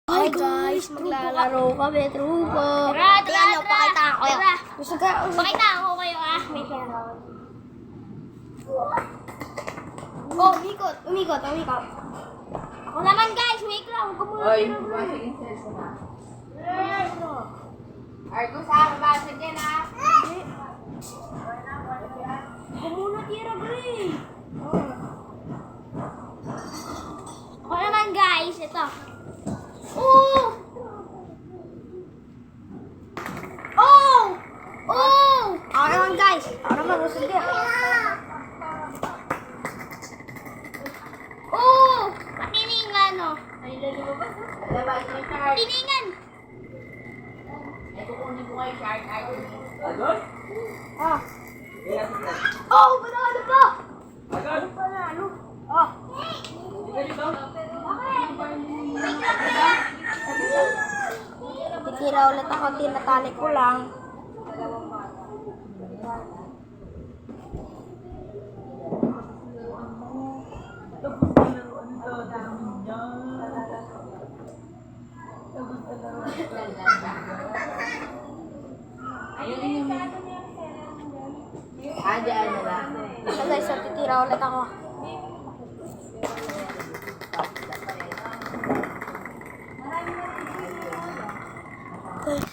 Hi guys, maglalaro kami, truko. Tara, Tingnan nyo, pakita ko kayo. Gusto ka? Pakita ako kayo Wait lang. Oh, umikot. Ako naman guys, wait lang. Huwag ka muna. Oy, basagin sa na. Argo sa basag yan ha. Ako muna tira, Gray. Ako naman guys, ito. Oh! Ako naman guys. Ako naman, gusto ka? Pakiningan, oh. Labas yung shark. Pakiningan. Ay, kukunin ko kayo shark. Ah. Oh, panalo pa! Ano panalo? Oh. Titira ulit ako, tinatali ko lang. Diyan na lang. So guys, so titira ulit ako. Guys.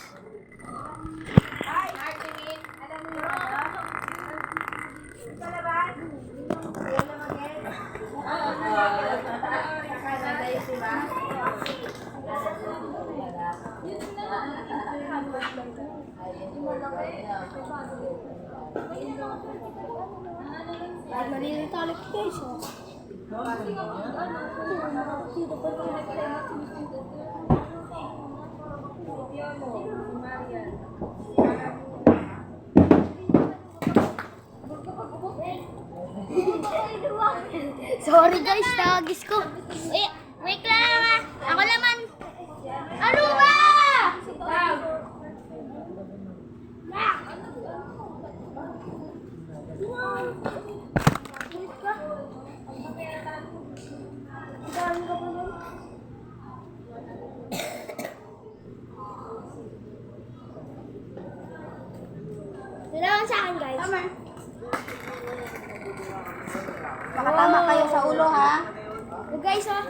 Nalilita ulit guys. Sorry guys, tagis ko. Wait lang ah. Ako naman. Ano ba? Kailangan sa akin guys. Baka tama kayo sa ulo ha. Ito guys oh.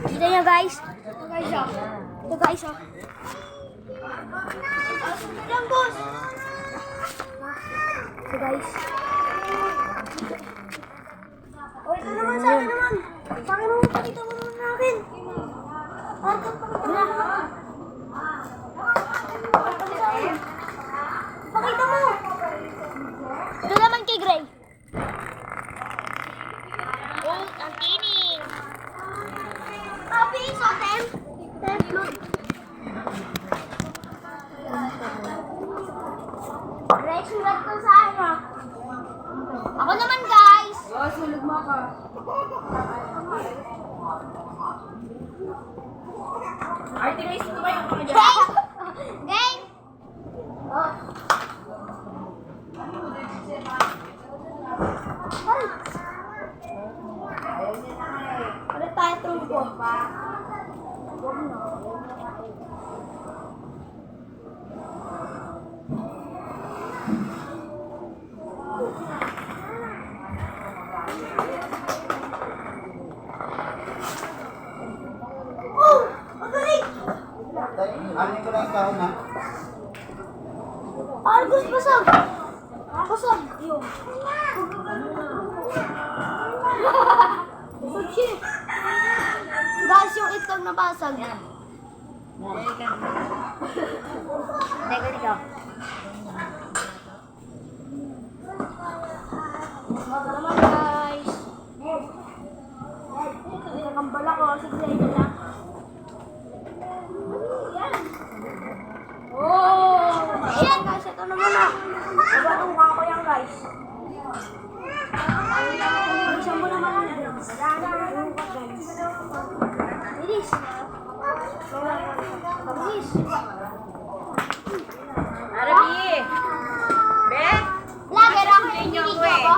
Kita nyo guys. Ito guys oh. Ito guys oh. Yan boss. Ito guys. O ito naman sa akin naman. Sa akin naman, pakita mo naman natin. Pakita mo. Ito naman kay Gray. Oh, ang kining. Papi, so look. Gray, sulat ko sa akin ah. Ako naman guys. Sulog mo ako. Artemis, ito ba yung mga dyan? Game. Oh. Ano tayo truko? Oh! Ang galing! Ano ko lang ikaw na? Argus, basag! Basag! Yun. Basag siya. Guys, yung itlog na basag. Teka, ikaw. Wag naman, guys. Nakakambal ako. Sige, ito lang. Oh! Ayan guys, ito naman na. Nagatuka ko yan guys. Isang mo naman ang guys. Bilis. Bilis. Arabi! Be? Vlogger ako, nag-video ako.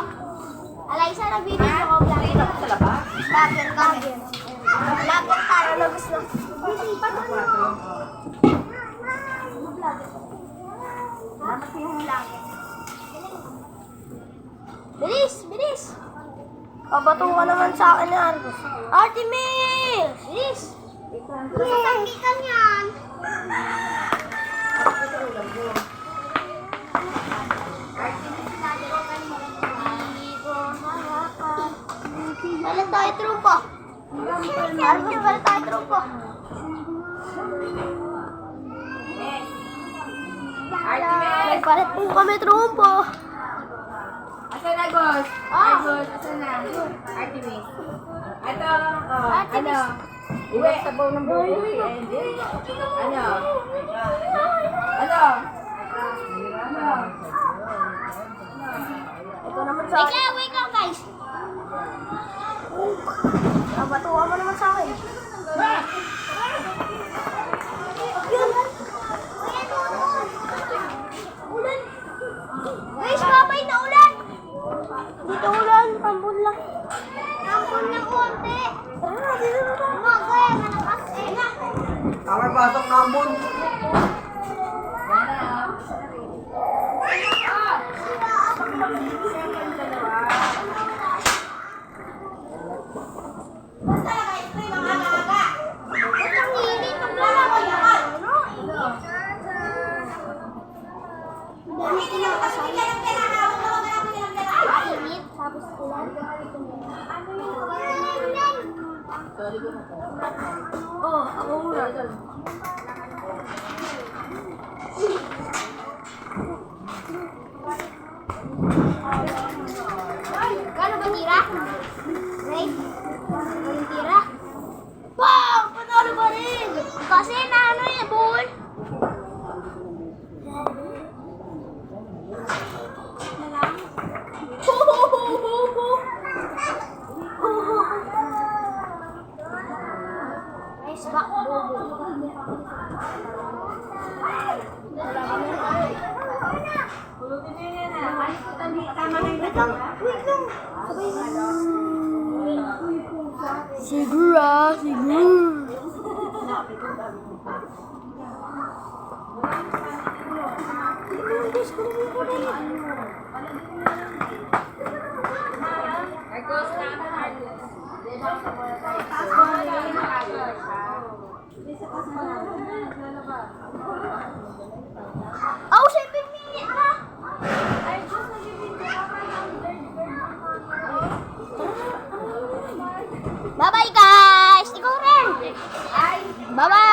Alaysa, nag-video ako vlogger. Sa labas? Vlogger. Vlogger tayo na gusto. Bilis! Bilis! Pabato ka naman sa akin ni Argos. Artemis! Bilis! Masasakitan yan! Balik tayo trumpo! Argos, balik tayo trumpo! Nagpalit po kami trumpo. Asan na, Gos? Agos, asan na? Artemis. Ito, ano? Uwi. Sabaw ng buhay. Ano? Ano? Ito naman sa Wait akin. lang, wait lang guys! Pabato ka mo naman sa akin. Guys, babay na ulan! Dito ulan, ambon lang. Nampun ng konti! Tara, dito na tayo. Mga malakas eh! Tama pasok na ambon. Ba't ang init? Maglalakad ka! Init, tapos ulan. Oh, ako muna. Kano ba tira? Right? Anong tira? Wow! Panalo ba rin? Kasi na ano eh, ball. Nice back, bobo. Siguro, siguro. Agos na, Agos. Oh, 7 minutes na! Bye-bye guys! Ikaw rin! Bye-bye!